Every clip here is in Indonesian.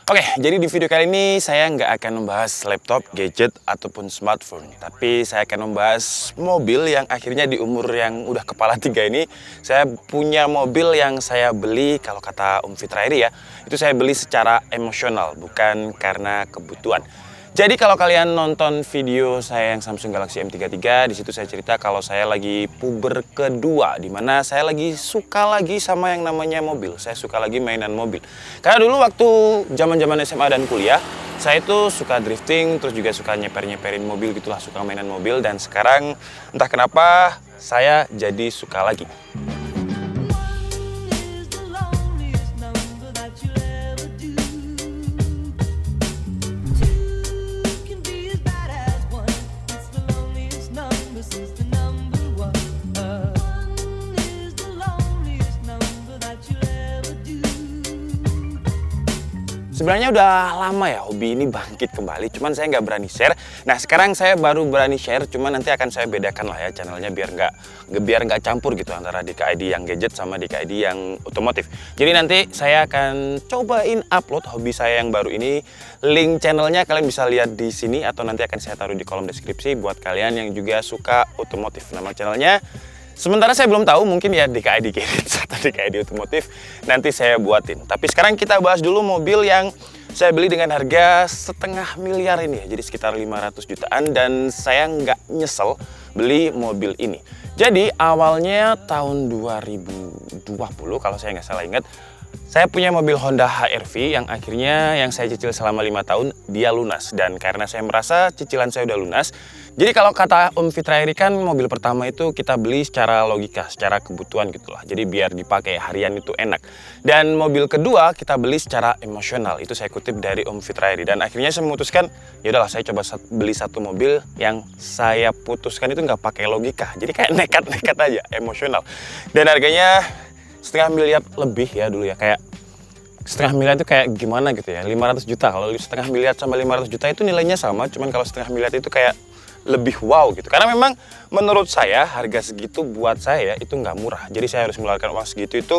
Oke, jadi di video kali ini saya nggak akan membahas laptop, gadget, ataupun smartphone. Tapi saya akan membahas mobil yang akhirnya di umur yang udah kepala tiga ini, saya punya mobil yang saya beli, kalau kata Om Fitrairi ya, itu saya beli secara emosional, bukan karena kebutuhan. Jadi kalau kalian nonton video saya yang Samsung Galaxy M33, di situ saya cerita kalau saya lagi puber kedua, di mana saya lagi suka lagi sama yang namanya mobil. Saya suka lagi mainan mobil. Karena dulu waktu zaman-zaman SMA dan kuliah, saya itu suka drifting, terus juga suka nyeper-nyeperin mobil gitulah, suka mainan mobil. Dan sekarang entah kenapa saya jadi suka lagi. Sebenarnya udah lama ya hobi ini bangkit kembali, cuman saya nggak berani share. Nah sekarang saya baru berani share, cuman nanti akan saya bedakan lah ya channelnya biar nggak campur gitu antara DKID yang gadget sama DKID yang otomotif. Jadi nanti saya akan cobain upload hobi saya yang baru ini. Link channelnya kalian bisa lihat di sini atau nanti akan saya taruh di kolom deskripsi buat kalian yang juga suka otomotif. Nama channelnya sementara saya belum tahu, mungkin ya DKID Gadget atau DKID Otomotif, nanti saya buatin. Tapi sekarang kita bahas dulu mobil yang saya beli dengan harga 500 miliar ini ya, jadi sekitar 500 jutaan, dan saya nggak nyesel beli mobil ini. Jadi awalnya tahun 2020 kalau saya nggak salah ingat, saya punya mobil Honda HR-V yang akhirnya yang saya cicil selama 5 tahun, dia lunas. Dan karena saya merasa cicilan saya udah lunas, jadi kalau kata Om Fitrairi kan mobil pertama itu kita beli secara logika, secara kebutuhan gitulah. Jadi biar dipakai harian itu enak. Dan mobil kedua kita beli secara emosional, itu saya kutip dari Om Fitrairi. Dan akhirnya saya memutuskan, ya udahlah saya coba beli satu mobil yang saya putuskan itu nggak pakai logika. Jadi kayak nekat-nekat aja, emosional. Dan harganya 500 miliar lebih ya dulu ya, kayak 500 miliar itu kayak gimana gitu ya, 500 juta. Kalau 500 miliar sama 500 juta itu nilainya sama, cuman kalau 500 miliar itu kayak lebih wow gitu. Karena memang menurut saya harga segitu buat saya itu nggak murah. Jadi saya harus mengeluarkan uang segitu itu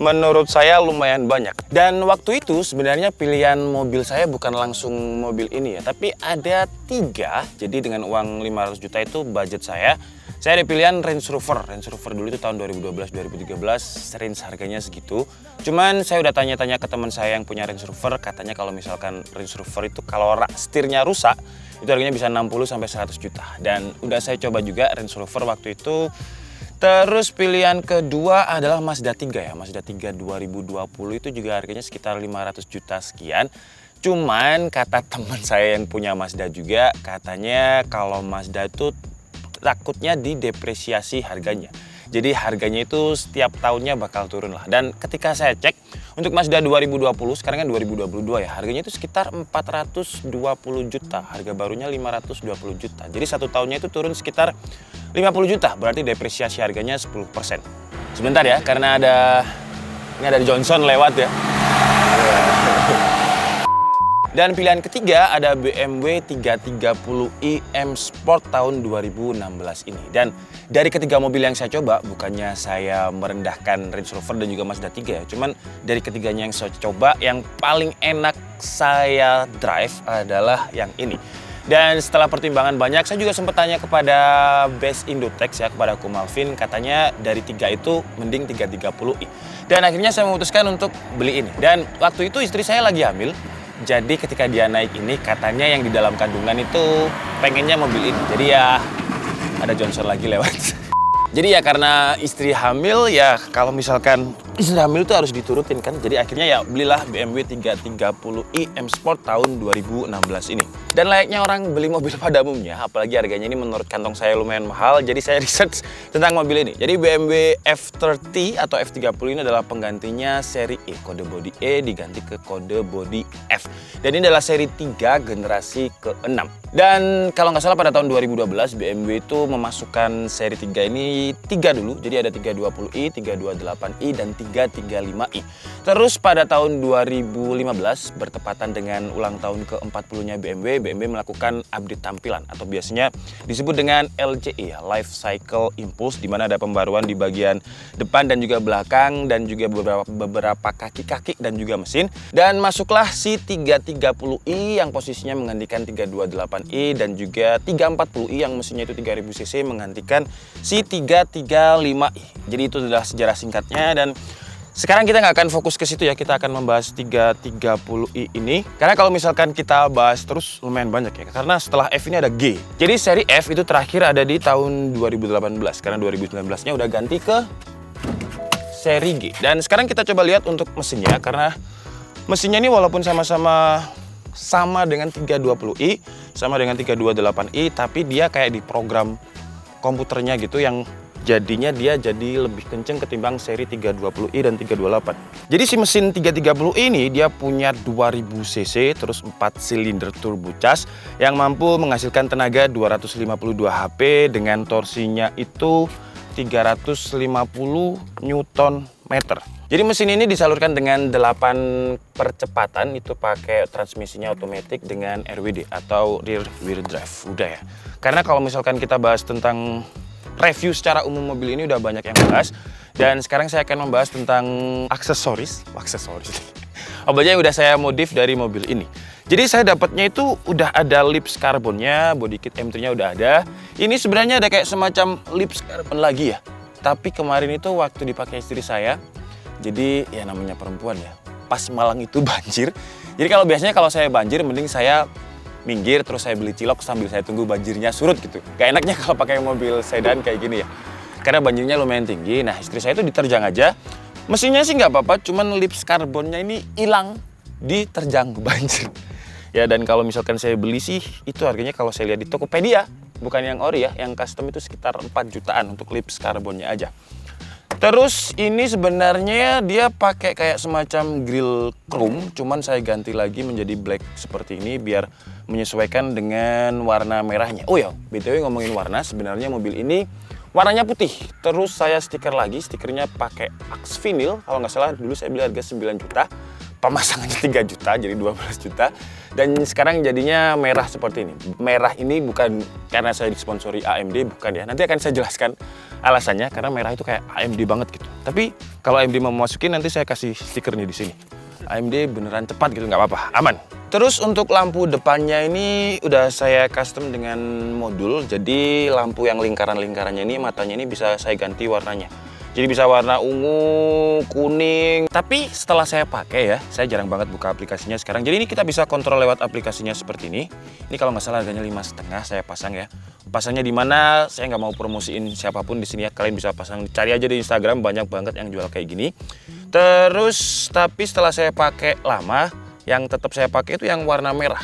menurut saya lumayan banyak. Dan waktu itu sebenarnya pilihan mobil saya bukan langsung mobil ini ya, tapi ada 3. Jadi dengan uang 500 juta itu budget saya ada pilihan Range Rover. Range Rover dulu itu tahun 2012-2013, range harganya segitu. Cuman saya udah tanya-tanya ke teman saya yang punya Range Rover, katanya kalau misalkan Range Rover itu kalau setirnya rusak, itu harganya bisa 60-100 juta. Dan udah saya coba juga Range Rover waktu itu. Terus pilihan kedua adalah Mazda 3 ya. Mazda 3 2020 itu juga harganya sekitar 500 juta sekian. Cuman kata teman saya yang punya Mazda juga, katanya kalau Mazda itu takutnya didepresiasi harganya. Jadi harganya itu setiap tahunnya bakal turun lah. Dan ketika saya cek untuk Mazda 2020, sekarang kan 2022 ya, harganya itu sekitar 420 juta. Harga barunya 520 juta. Jadi satu tahunnya itu turun sekitar 50 juta. Berarti depresiasi harganya 10%. Sebentar ya, karena ini ada Johnson lewat ya. Dan pilihan ketiga ada BMW 330i M Sport tahun 2016 ini. Dan dari ketiga mobil yang saya coba, bukannya saya merendahkan Range Rover dan juga Mazda 3 ya, cuman dari ketiganya yang saya coba, yang paling enak saya drive adalah yang ini. Dan setelah pertimbangan banyak, saya juga sempat tanya kepada Best Indotex ya, kepada Ko Malvin, katanya dari 3 itu mending 330i. Dan akhirnya saya memutuskan untuk beli ini. Dan waktu itu istri saya lagi hamil. Jadi ketika dia naik ini, katanya yang di dalam kandungan itu pengennya mobil ini. Jadi ya ada Johnson lagi lewat. Jadi ya karena istri hamil ya, kalau misalkan istri hamil itu harus diturutin kan. Jadi akhirnya ya belilah BMW 330i M Sport tahun 2016 ini. Dan layaknya orang beli mobil pada umumnya, apalagi harganya ini menurut kantong saya lumayan mahal, jadi saya research tentang mobil ini. Jadi BMW F30 atau F30 ini adalah penggantinya seri E. Kode bodi E diganti ke kode bodi F. Dan ini adalah seri 3 generasi ke-6. Dan kalau nggak salah pada tahun 2012 BMW itu memasukkan seri 3 ini 3 dulu. Jadi ada 320i, 328i, dan C335i. Terus pada tahun 2015 bertepatan dengan ulang tahun ke-40-nya BMW melakukan update tampilan atau biasanya disebut dengan LCI, Life Cycle Impulse, di mana ada pembaruan di bagian depan dan juga belakang dan juga beberapa kaki-kaki dan juga mesin. Dan masuklah C330i yang posisinya menggantikan 328i dan juga 340i yang mesinnya itu 3000 cc menggantikan C335i. Jadi itu adalah sejarah singkatnya, dan sekarang kita nggak akan fokus ke situ ya, kita akan membahas 330i ini. Karena kalau misalkan kita bahas terus lumayan banyak ya, karena setelah F ini ada G. Jadi seri F itu terakhir ada di tahun 2018, karena 2019-nya udah ganti ke seri G. Dan sekarang kita coba lihat untuk mesinnya, karena mesinnya ini walaupun sama dengan 320i, sama dengan 328i, tapi dia kayak di program komputernya gitu yang jadinya dia jadi lebih kenceng ketimbang seri 320i dan 328. Jadi si mesin 330i ini dia punya 2000 cc, terus 4 silinder turbocharged yang mampu menghasilkan tenaga 252 HP dengan torsinya itu 350 Nm. Jadi mesin ini disalurkan dengan 8 percepatan, itu pakai transmisinya otomatis dengan RWD atau rear wheel drive. Udah ya. Karena kalau misalkan kita bahas tentang review secara umum mobil ini udah banyak yang bahas, dan sekarang saya akan membahas tentang aksesoris. Apa aja yang udah saya modif dari mobil ini. Jadi saya dapatnya itu udah ada lips karbonnya, body kit M3-nya udah ada. Ini sebenarnya ada kayak semacam lips karbon lagi ya. Tapi kemarin itu waktu dipakai istri saya, jadi ya namanya perempuan ya, pas Malang itu banjir. Jadi kalau biasanya kalau saya banjir mending saya minggir terus saya beli cilok sambil saya tunggu banjirnya surut gitu. Gak enaknya kalau pakai mobil sedan kayak gini ya, karena banjirnya lumayan tinggi. Nah istri saya itu diterjang aja, mesinnya sih nggak apa-apa, cuman lips karbonnya ini hilang diterjang banjir. Ya dan kalau misalkan saya beli sih itu harganya kalau saya lihat di Tokopedia, bukan yang ori ya, yang custom itu sekitar 4 jutaan untuk lips karbonnya aja. Terus ini sebenarnya dia pakai kayak semacam grill chrome, cuman saya ganti lagi menjadi black seperti ini biar menyesuaikan dengan warna merahnya. Oh ya, BTW ngomongin warna, sebenarnya mobil ini warnanya putih. Terus saya stiker lagi, stikernya pakai Ax Vinyl, kalau nggak salah dulu saya beli harga 9 juta. Pemasangannya 3 juta, jadi 12 juta. Dan sekarang jadinya merah seperti ini. Merah ini bukan karena saya disponsori AMD, bukan ya. Nanti akan saya jelaskan alasannya, karena merah itu kayak AMD banget gitu. Tapi kalau AMD mau masukin, nanti saya kasih stikernya di sini. AMD beneran cepat gitu, nggak apa-apa, aman. Terus untuk lampu depannya ini udah saya custom dengan modul. Jadi lampu yang lingkaran-lingkarannya ini, matanya ini bisa saya ganti warnanya. Jadi bisa warna ungu, kuning. Tapi setelah saya pakai ya, saya jarang banget buka aplikasinya sekarang. Jadi ini kita bisa kontrol lewat aplikasinya seperti ini. Ini kalau nggak salah harganya 5,5 saya pasang ya. Pasangnya di mana? Saya nggak mau promosiin siapapun di sini ya. Kalian bisa pasang, cari aja di Instagram, banyak banget yang jual kayak gini. Terus tapi setelah saya pakai lama, yang tetap saya pakai itu yang warna merah.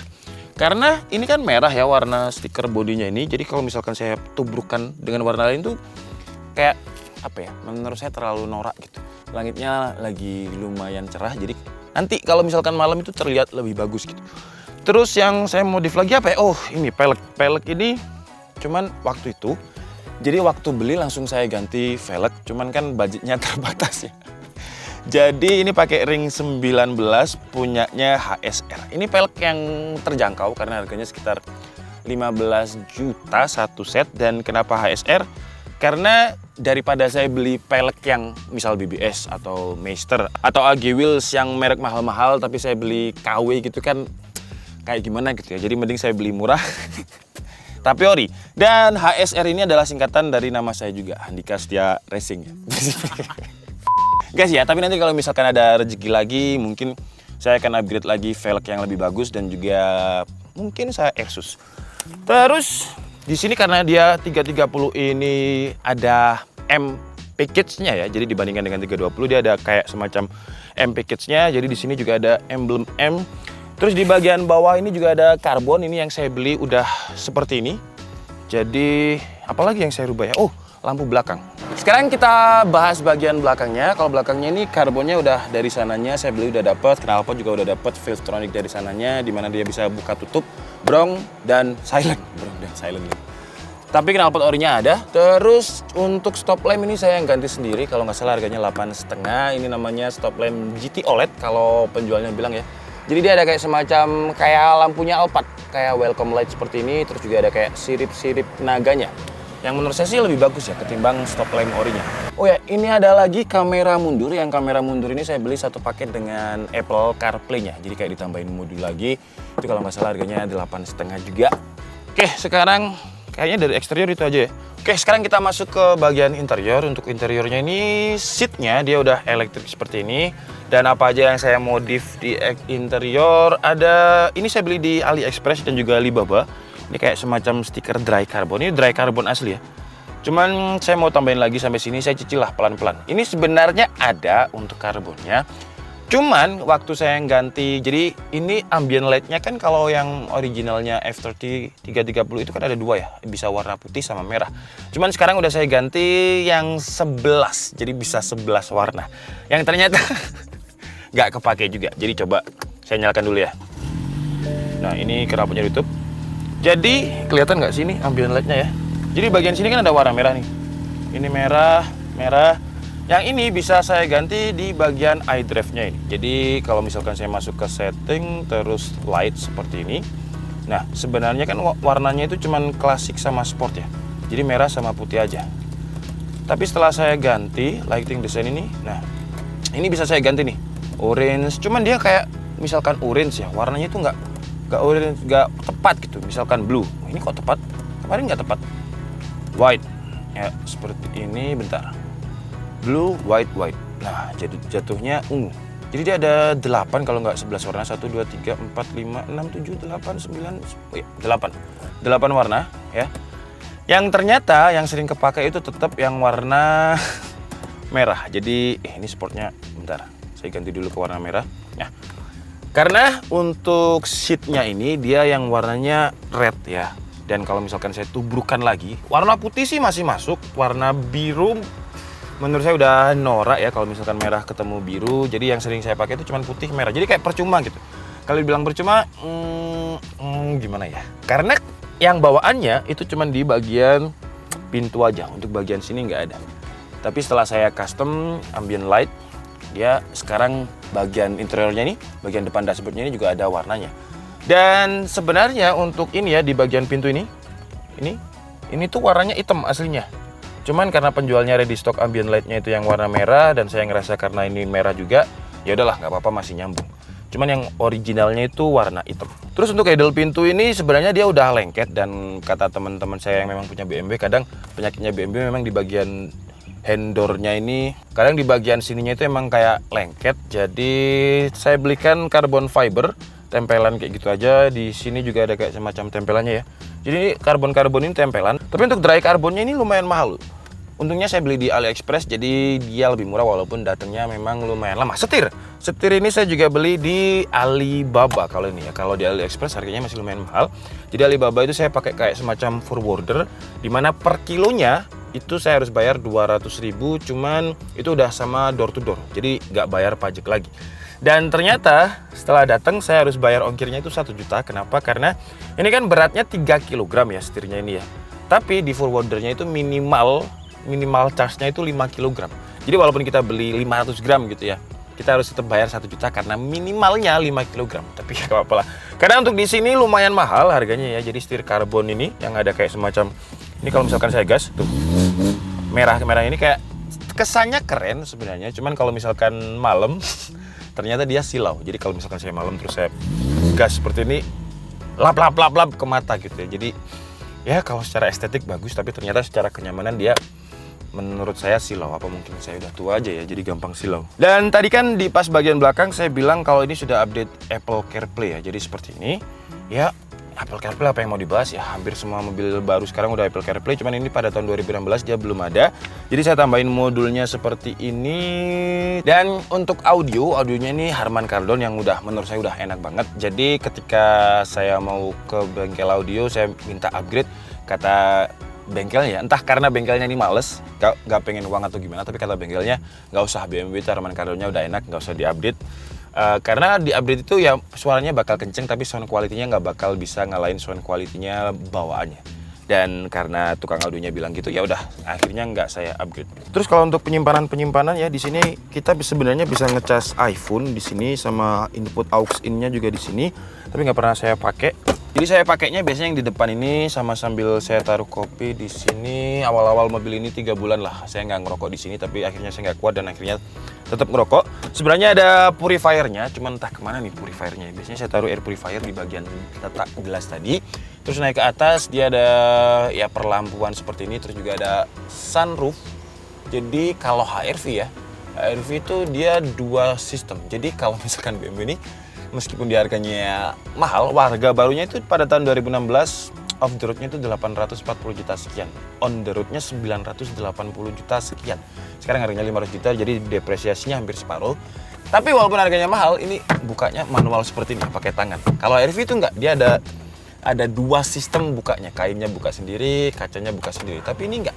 Karena ini kan merah ya warna stiker bodinya ini. Jadi kalau misalkan saya tubrukkan dengan warna lain tuh kayak apa ya, menurut saya terlalu norak gitu. Langitnya lagi lumayan cerah, jadi nanti kalau misalkan malam itu terlihat lebih bagus gitu. Terus yang saya modif lagi apa ya? Oh ini pelek ini cuman waktu itu, jadi waktu beli langsung saya ganti velg, cuman kan budgetnya terbatas ya. Jadi ini pakai ring 19 punyanya HSR. Ini pelek yang terjangkau karena harganya sekitar 15 juta satu set. Dan kenapa HSR? Karena daripada saya beli pelek yang misal BBS atau Meister atau AG Wheels yang merek mahal-mahal tapi saya beli KW gitu kan kayak gimana gitu ya. Jadi mending saya beli murah tapi ori. Dan HSR ini adalah singkatan dari nama saya juga, Handika Setia Racing ya. Guys ya, tapi nanti kalau misalkan ada rezeki lagi mungkin saya akan upgrade lagi velg yang lebih bagus dan juga mungkin saya Exus. Terus di sini karena dia 330 ini ada M package-nya ya. Jadi dibandingkan dengan 320 dia ada kayak semacam M package-nya. Jadi di sini juga ada emblem M. Terus di bagian bawah ini juga ada karbon, ini yang saya beli udah seperti ini. Jadi apalagi yang saya rubah ya? Oh, lampu belakang. Sekarang kita bahas bagian belakangnya. Kalau belakangnya ini karbonnya udah dari sananya saya beli udah dapet, knalpot juga udah dapet, Valvetronic dari sananya, dimana dia bisa buka tutup, brong dan silent. Tapi knalpot orinya ada. Terus untuk stop lamp ini saya yang ganti sendiri. Kalau nggak salah harganya 8,5. Ini namanya stop lamp GT OLED kalau penjualnya bilang ya. Jadi dia ada kayak semacam kayak lampunya Alphard, kayak welcome light seperti ini. Terus juga ada kayak sirip-sirip naganya. Yang menurut saya sih lebih bagus ya ketimbang stop lamp orinya. Oh ya, ini ada lagi kamera mundur. Yang kamera mundur ini saya beli satu paket dengan Apple CarPlay-nya. Jadi kayak ditambahin modul lagi. Itu kalau nggak salah harganya 8,5 juga. Oke, sekarang kayaknya dari eksterior itu aja ya. Oke, sekarang kita masuk ke bagian interior. Untuk interiornya ini seatnya dia udah elektrik seperti ini. Dan apa aja yang saya modif di interior ada, ini saya beli di AliExpress dan juga Alibaba. Ini kayak semacam stiker dry carbon. Ini dry carbon asli ya. Cuman saya mau tambahin lagi sampai sini, saya cicil lah pelan-pelan. Ini sebenarnya ada untuk karbonnya. Cuman waktu saya ganti, jadi ini ambient light-nya kan kalau yang originalnya F30 330 itu kan ada dua ya, bisa warna putih sama merah. Cuman sekarang udah saya ganti yang 11, jadi bisa 11 warna. Yang ternyata nggak kepake juga, jadi coba saya nyalakan dulu ya. Nah ini knalpotnya ditutup. Jadi kelihatan nggak sih ini ambient light-nya ya? Jadi bagian sini kan ada warna merah nih. Ini merah, merah. Yang ini bisa saya ganti di bagian iDrive-nya ini. Jadi kalau misalkan saya masuk ke setting terus light seperti ini. Nah, sebenarnya kan warnanya itu cuman klasik sama sport ya. Jadi merah sama putih aja. Tapi setelah saya ganti lighting design ini, nah ini bisa saya ganti nih orange. Cuman dia kayak misalkan orange ya, warnanya itu nggak orange, nggak tepat gitu. Misalkan blue, ini kok tepat? Kemarin nggak tepat. White, ya seperti ini. Bentar. Blue, white, white. Nah, jadi jatuhnya ungu. Jadi dia ada 8 kalau nggak 11 warna. 1, 2, 3, 4, 5, 6, 7, 8, 9, oh ya, 8. 8 warna ya. Yang ternyata yang sering kepake itu tetap yang warna merah. Jadi ini sportnya, bentar. Saya ganti dulu ke warna merah. Nah, karena untuk seatnya ini dia yang warnanya red ya. Dan kalau misalkan saya tubrukkan lagi, warna putih sih masih masuk. Warna biru menurut saya udah norak ya kalau misalkan merah ketemu biru. Jadi yang sering saya pakai itu cuma putih merah. Jadi kayak percuma gitu. Kalau dibilang percuma, gimana ya? Karena yang bawaannya itu cuma di bagian pintu aja. Untuk bagian sini nggak ada. Tapi setelah saya custom ambient light, dia sekarang bagian interiornya ini, bagian depan dashboardnya ini juga ada warnanya. Dan sebenarnya untuk ini ya di bagian pintu ini tuh warnanya hitam aslinya. Cuman karena penjualnya ready stock ambient light-nya itu yang warna merah dan saya ngerasa karena ini merah juga, ya udahlah nggak apa-apa masih nyambung. Cuman yang originalnya itu warna hitam. Terus untuk handle pintu ini sebenarnya dia udah lengket dan kata teman-teman saya yang memang punya BMW, kadang penyakitnya BMW memang di bagian handornya ini, kadang di bagian sininya itu emang kayak lengket. Jadi saya belikan carbon fiber tempelan kayak gitu aja. Di sini juga ada kayak semacam tempelannya ya. Jadi ini karbon ini tempelan. Tapi untuk dry carbonnya ini lumayan mahal. Untungnya saya beli di AliExpress, jadi dia lebih murah walaupun datangnya memang lumayan lama. Setir ini saya juga beli di Alibaba kalau ini ya. Kalau di AliExpress harganya masih lumayan mahal. Jadi Alibaba itu saya pakai kayak semacam forwarder, dimana per kilonya itu saya harus bayar 200.000, cuman itu udah sama door to door. Jadi nggak bayar pajak lagi. Dan ternyata setelah datang saya harus bayar ongkirnya itu 1 juta. Kenapa? Karena ini kan beratnya 3 kg ya setirnya ini ya. Tapi di forwardernya itu minimal charge-nya itu 5 kg. Jadi walaupun kita beli 500 gram gitu ya, kita harus tetap bayar 1 juta karena minimalnya 5 kg. Tapi gak apa-apa lah. Karena untuk di sini lumayan mahal harganya ya. Jadi setir karbon ini yang ada kayak semacam ini, kalau misalkan saya gas tuh merah ini kayak kesannya keren sebenarnya. Cuman kalau misalkan malam ternyata dia silau. Jadi kalau misalkan saya malam terus saya gas seperti ini, lap ke mata gitu ya. Jadi ya kalau secara estetik bagus, tapi ternyata secara kenyamanan dia menurut saya silau. Apa mungkin saya udah tua aja ya, jadi gampang silau. Dan tadi kan di pas bagian belakang saya bilang kalau ini sudah update Apple CarPlay ya. Jadi seperti ini ya. Apple CarPlay apa yang mau dibahas ya, hampir semua mobil baru sekarang udah Apple CarPlay, cuman ini pada tahun 2016 dia belum ada. Jadi saya tambahin modulnya seperti ini. Dan untuk audionya ini Harman Kardon yang menurut saya udah enak banget. Jadi ketika saya mau ke bengkel audio, saya minta upgrade, kata bengkelnya, entah karena bengkelnya ini males, gak pengen uang atau gimana, tapi kata bengkelnya nggak usah, BMW itu Harman Kardonnya udah enak, nggak usah diupdate. Karena di update itu ya suaranya bakal kenceng, tapi sound quality-nya nggak bakal bisa ngalahin sound quality-nya bawaannya. Dan karena tukang Aldonya bilang gitu, ya udah akhirnya nggak saya upgrade. Terus kalau untuk penyimpanan ya di sini kita sebenarnya bisa ngecas iPhone di sini sama input aux in-nya juga di sini, tapi nggak pernah saya pakai. Jadi saya pakainya biasanya yang di depan ini sama sambil saya taruh kopi di sini. Awal-awal mobil ini 3 bulan lah saya nggak ngerokok di sini, tapi akhirnya saya nggak kuat dan akhirnya tetap ngerokok. Sebenarnya ada purifiernya, cuman entah kemana nih purifiernya. Biasanya saya taruh air purifier di bagian letak gelas tadi. Terus naik ke atas dia ada ya perlampuan seperti ini, terus juga ada sunroof. Jadi kalau HRV ya, HRV itu dia 2 sistem. Jadi kalau misalkan BMW ini meskipun dia harganya mahal, harga barunya itu pada tahun 2016 off the roadnya itu 840 juta sekian, on the roadnya 980 juta sekian. Sekarang harganya 500 juta, jadi depresiasinya hampir separuh. Tapi walaupun harganya mahal, ini bukanya manual seperti ini, pakai tangan. Kalau RV itu enggak, dia ada 2 sistem bukanya, kainnya buka sendiri, kacanya buka sendiri. Tapi ini enggak.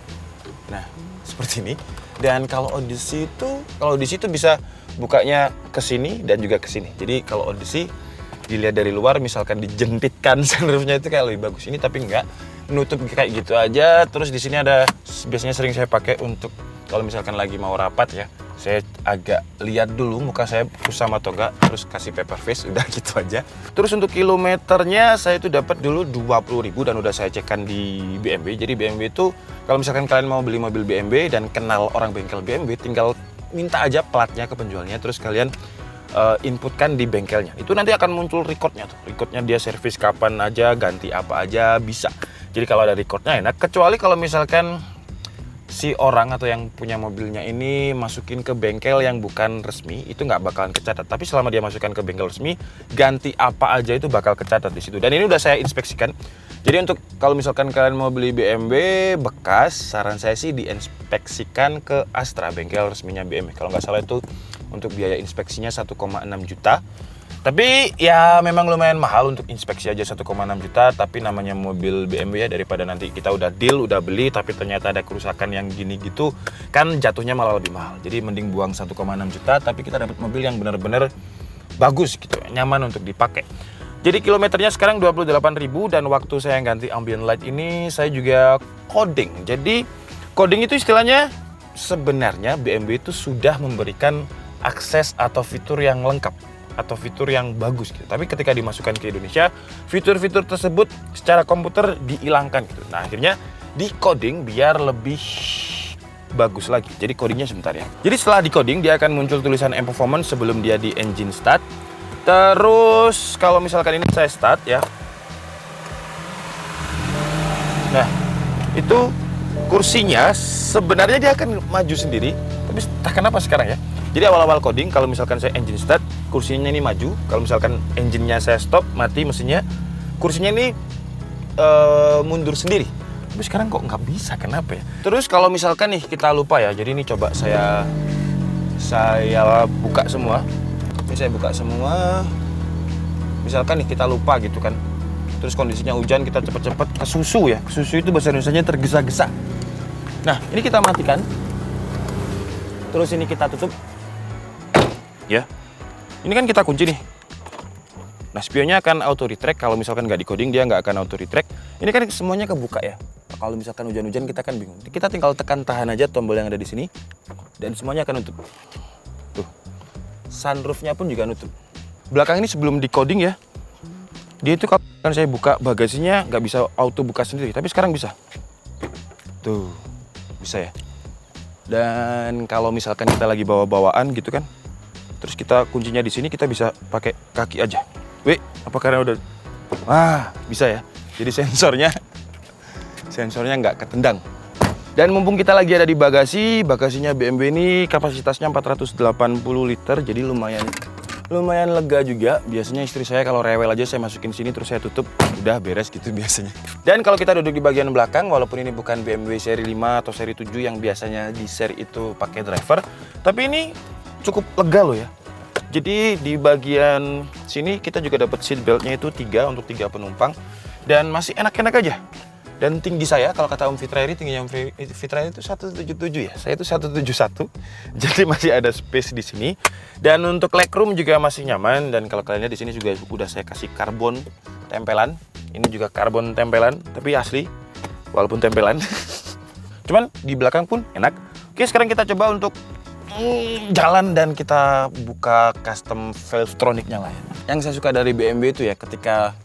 Nah, seperti ini. Dan kalau Odyssey itu bisa bukanya ke sini dan juga ke sini. Jadi kalau Odyssey dilihat dari luar, misalkan dijentitkan sunroofnya itu kayak lebih bagus. Ini tapi enggak, nutup kayak gitu aja. Terus di sini ada, biasanya sering saya pakai untuk kalau misalkan lagi mau rapat ya, saya agak lihat dulu muka saya kusam atau enggak, terus kasih paper face, udah gitu aja. Terus untuk kilometernya saya itu dapat dulu 20.000 dan udah saya cekkan di BMW. Jadi BMW itu kalau misalkan kalian mau beli mobil BMW dan kenal orang bengkel BMW, tinggal minta aja platnya ke penjualnya, terus kalian inputkan di bengkelnya. Itu nanti akan muncul recordnya tuh. Recordnya dia servis kapan aja, ganti apa aja bisa. Jadi kalau ada recordnya enak. Kecuali kalau misalkan si orang atau yang punya mobilnya ini masukin ke bengkel yang bukan resmi, itu nggak bakalan kecatat. Tapi selama dia masukkan ke bengkel resmi, ganti apa aja itu bakal kecatat di situ. Dan ini udah saya inspeksikan. Jadi untuk kalau misalkan kalian mau beli BMW bekas, saran saya sih diinspeksikan ke Astra, bengkel resminya BMW. Kalau nggak salah itu untuk biaya inspeksinya 1,6 juta. Tapi ya memang lumayan mahal untuk inspeksi aja 1,6 juta. Tapi namanya mobil BMW ya, daripada nanti kita udah deal, udah beli, tapi ternyata ada kerusakan yang gini gitu, kan jatuhnya malah lebih mahal. Jadi mending buang 1,6 juta, tapi kita dapat mobil yang benar-benar bagus gitu, nyaman untuk dipakai. Jadi kilometernya sekarang 28.000 dan waktu saya ganti ambient light ini saya juga coding. Jadi coding itu istilahnya sebenarnya BMW itu sudah memberikan akses atau fitur yang lengkap atau fitur yang bagus gitu. Tapi ketika dimasukkan ke Indonesia, fitur-fitur tersebut secara komputer dihilangkan gitu. Nah, akhirnya di coding biar lebih bagus lagi. Jadi codingnya sebentar ya. Jadi setelah di coding dia akan muncul tulisan M Performance sebelum dia di engine start. Terus kalau misalkan ini saya start ya. Nah, itu kursinya sebenarnya dia akan maju sendiri, tapi entah kenapa sekarang ya. Jadi awal-awal coding kalau misalkan saya engine start, kursinya ini maju. Kalau misalkan engine-nya saya stop, mati mesinnya, kursinya ini mundur sendiri. Tapi sekarang kok nggak bisa, kenapa ya? Terus kalau misalkan nih kita lupa ya, jadi ini coba saya buka semua. Ini saya buka semua. Misalkan nih kita lupa gitu kan. Terus kondisinya hujan, kita cepet-cepet ke susu ya. Susu itu bahasa Indonesianya tergesa-gesa. Nah, ini kita matikan. Terus ini kita tutup. Ya. Ini kan kita kunci nih. Nah, spionnya akan auto retract. Kalau misalkan nggak di coding, dia nggak akan auto retract. Ini kan semuanya kebuka ya. Kalau misalkan hujan-hujan kita kan bingung. Kita tinggal tekan tahan aja tombol yang ada di sini. Dan semuanya akan nutup. Tuh. Sunroofnya pun juga nutup. Belakang ini sebelum di coding ya, dia itu kalau saya buka bagasinya nggak bisa auto buka sendiri, tapi sekarang bisa. Tuh, bisa ya. Dan kalau misalkan kita lagi bawa-bawaan gitu kan, terus kita kuncinya di sini, kita bisa pakai kaki aja. Apa karena udah, bisa ya. Jadi sensornya nggak ketendang. Dan mumpung kita lagi ada di bagasinya BMW ini kapasitasnya 480 liter, jadi lumayan lega juga. Biasanya istri saya kalau rewel aja saya masukin sini terus saya tutup, udah beres gitu biasanya. Dan kalau kita duduk di bagian belakang, walaupun ini bukan BMW seri 5 atau seri 7 yang biasanya di seri itu pakai driver, tapi ini cukup lega loh ya. Jadi di bagian sini kita juga dapat seat beltnya itu 3 untuk 3 penumpang dan masih enak-enak aja. Dan tinggi saya, kalau kata Om Fitrairi, tingginya Om Fitrairi itu 177 ya. Saya itu 171, jadi masih ada space di sini. Dan untuk legroom juga masih nyaman. Dan kalau kalian lihat di sini juga udah saya kasih karbon tempelan. Ini juga karbon tempelan, tapi asli. walaupun tempelan. Cuman di belakang pun enak. Oke, sekarang kita coba untuk jalan dan kita buka custom Valvetronic-nya lah ya. Yang saya suka dari BMW itu ya, ketika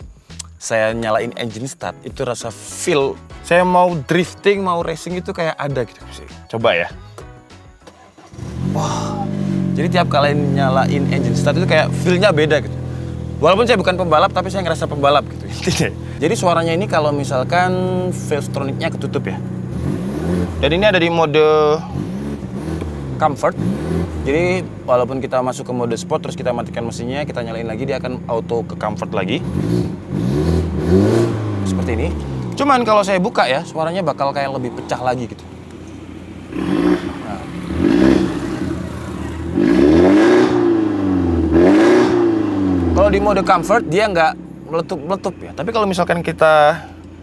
saya nyalain engine start, itu rasa feel saya mau drifting, mau racing itu kayak ada gitu. Coba ya. Wah, jadi tiap kali nyalain engine start itu kayak feel-nya beda gitu. Walaupun saya bukan pembalap, tapi saya ngerasa pembalap gitu intinya. Jadi suaranya ini kalau misalkan Valvetronic-nya ketutup ya. Dan ini ada di mode comfort. Jadi walaupun kita masuk ke mode sport, terus kita matikan mesinnya, kita nyalain lagi, dia akan auto ke comfort lagi. Seperti ini. Cuman kalau saya buka ya, suaranya bakal kayak lebih pecah lagi gitu. Nah. Kalau di mode comfort dia nggak meletup-meletup ya. Tapi kalau misalkan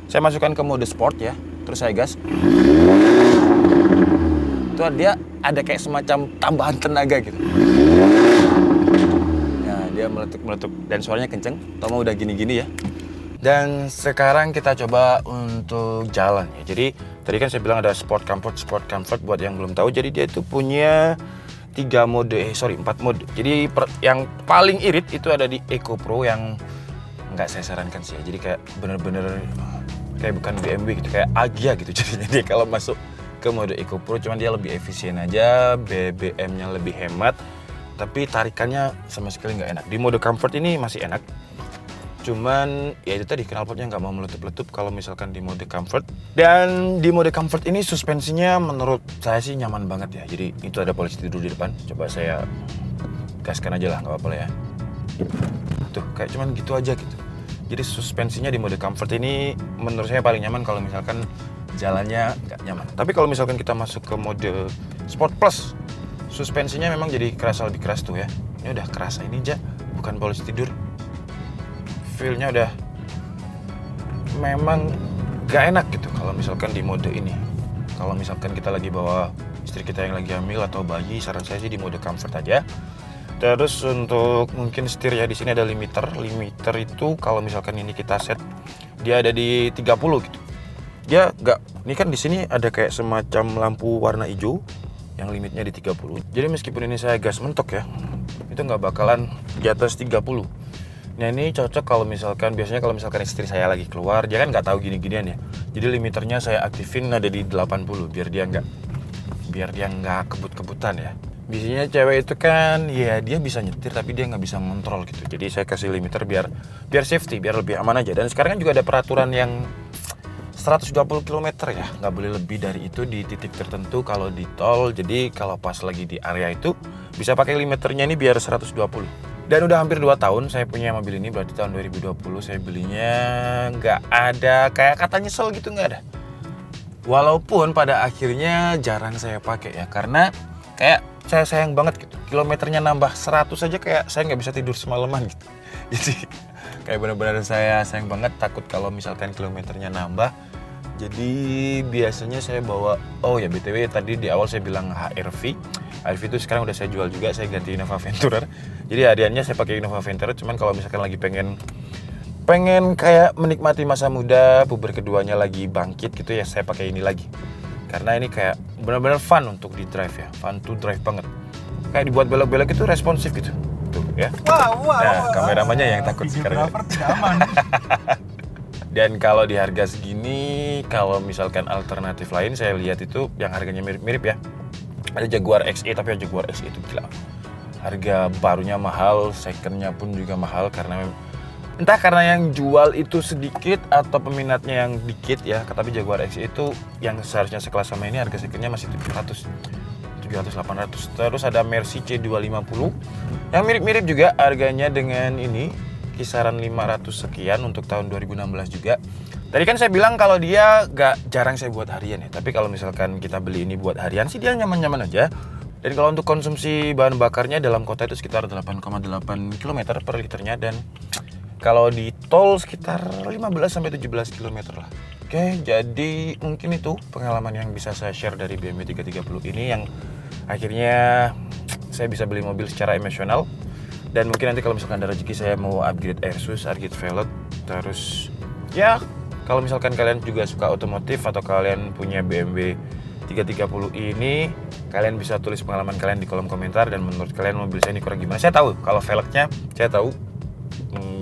saya masukkan ke mode sport ya, terus saya gas, itu dia ada kayak semacam tambahan tenaga gitu. Nah, dia meletup-meletup dan suaranya kenceng. Tomo udah gini-gini ya. Dan sekarang kita coba untuk jalan ya. Jadi tadi kan saya bilang ada sport comfort buat yang belum tahu. Jadi dia itu punya 4 mode. Jadi yang paling irit itu ada di Eco Pro yang nggak saya sarankan sih ya. Jadi kayak bener-bener kayak bukan BMW gitu, kayak Agya gitu. Jadi dia kalau masuk ke mode Eco Pro, cuman dia lebih efisien aja, BBM-nya lebih hemat, tapi tarikannya sama sekali nggak enak. Di mode comfort ini masih enak. Cuman ya itu tadi knalpotnya nggak mau meletup-letup kalau misalkan di mode comfort. Dan di mode comfort ini suspensinya menurut saya sih nyaman banget ya. Jadi itu ada polisi tidur di depan. Coba saya gaskan aja lah, nggak apa-apa lah ya. Tuh kayak cuman gitu aja gitu. Jadi suspensinya di mode comfort ini menurut saya paling nyaman kalau misalkan jalannya nggak nyaman. Tapi kalau misalkan kita masuk ke mode sport plus, suspensinya memang jadi lebih keras tuh ya. Ini udah kerasa ini aja, bukan polisi tidur. Feel-nya udah memang gak enak gitu kalau misalkan di mode ini. Kalau misalkan kita lagi bawa istri kita yang lagi hamil atau bayi, saran saya sih di mode comfort aja. Terus untuk mungkin setir ya, di sini ada limiter. Limiter itu kalau misalkan ini kita set, dia ada di 30 gitu. Dia ini kan di sini ada kayak semacam lampu warna hijau yang limitnya di 30. Jadi meskipun ini saya gas mentok ya, itu nggak bakalan di atas 30. Nah ini cocok kalau misalkan, biasanya kalau misalkan istri saya lagi keluar, dia kan nggak tahu gini-ginian ya. Jadi limiternya saya aktifin ada di 80 biar dia nggak kebut-kebutan ya. Biasanya cewek itu kan ya dia bisa nyetir tapi dia nggak bisa ngontrol gitu. Jadi saya kasih limiter biar safety, biar lebih aman aja. Dan sekarang kan juga ada peraturan yang 120 km ya, nggak boleh lebih dari itu di titik tertentu kalau di tol. Jadi kalau pas lagi di area itu bisa pakai limiternya ini biar 120. Dan udah hampir 2 tahun saya punya mobil ini, berarti tahun 2020 saya belinya nggak ada kayak kata nyesel gitu, nggak ada. Walaupun pada akhirnya jarang saya pakai ya, karena kayak saya sayang banget gitu. Kilometernya nambah 100 aja kayak saya nggak bisa tidur semalaman gitu. Jadi kayak benar-benar saya sayang banget, takut kalau misalkan kilometernya nambah. Jadi biasanya saya bawa, oh ya BTW tadi di awal saya bilang HR-V. HR-V itu sekarang udah saya jual juga, saya ganti Innova Venturer. Jadi hariannya saya pakai Innova Venturer, cuman kalau misalkan lagi pengen kayak menikmati masa muda, puber keduanya lagi bangkit gitu ya, saya pakai ini lagi. Karena ini kayak benar-benar fun untuk di drive ya, fun to drive banget. Kayak dibuat belok-belok itu responsif gitu. Tuh ya. Nah, kameramannya yang takut sekarang. Dan kalau di harga segini, kalau misalkan alternatif lain saya lihat itu yang harganya mirip-mirip ya. Ada Jaguar XE, tapi Jaguar XE itu gila. Harga barunya mahal, secondnya pun juga mahal karena entah karena yang jual itu sedikit atau peminatnya yang dikit ya. Tapi Jaguar XE itu yang seharusnya sekelas sama ini harga secondnya masih 700-800. Terus ada Mercy C250 yang mirip-mirip juga harganya dengan ini, kisaran 500 sekian untuk tahun 2016 juga. Tadi kan saya bilang kalau dia jarang saya buat harian ya, tapi kalau misalkan kita beli ini buat harian sih dia nyaman-nyaman aja. Dan kalau untuk konsumsi bahan bakarnya dalam kota itu sekitar 8,8 km per liternya, dan kalau di tol sekitar 15-17 km lah. Oke, jadi mungkin itu pengalaman yang bisa saya share dari BMW 330 ini yang akhirnya saya bisa beli mobil secara emosional. Dan mungkin nanti kalau misalkan ada rezeki saya mau upgrade Airsus, upgrade Velg, terus ya Kalau misalkan kalian juga suka otomotif atau kalian punya BMW 330 ini, kalian bisa tulis pengalaman kalian di kolom komentar dan menurut kalian mobil saya ini kurang gimana. Saya tahu kalau velgnya, saya tahu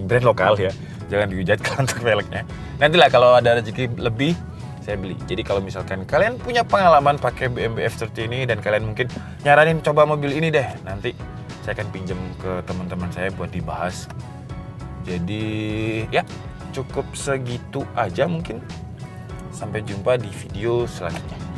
brand lokal ya. Jangan dihujat kalau untuk velgnya. Nantilah kalau ada rezeki lebih saya beli. Jadi kalau misalkan kalian punya pengalaman pakai BMW F30 ini dan kalian mungkin nyaranin coba mobil ini deh, nanti saya akan pinjam ke teman-teman saya buat dibahas. Jadi ya cukup segitu aja mungkin. Sampai jumpa di video selanjutnya.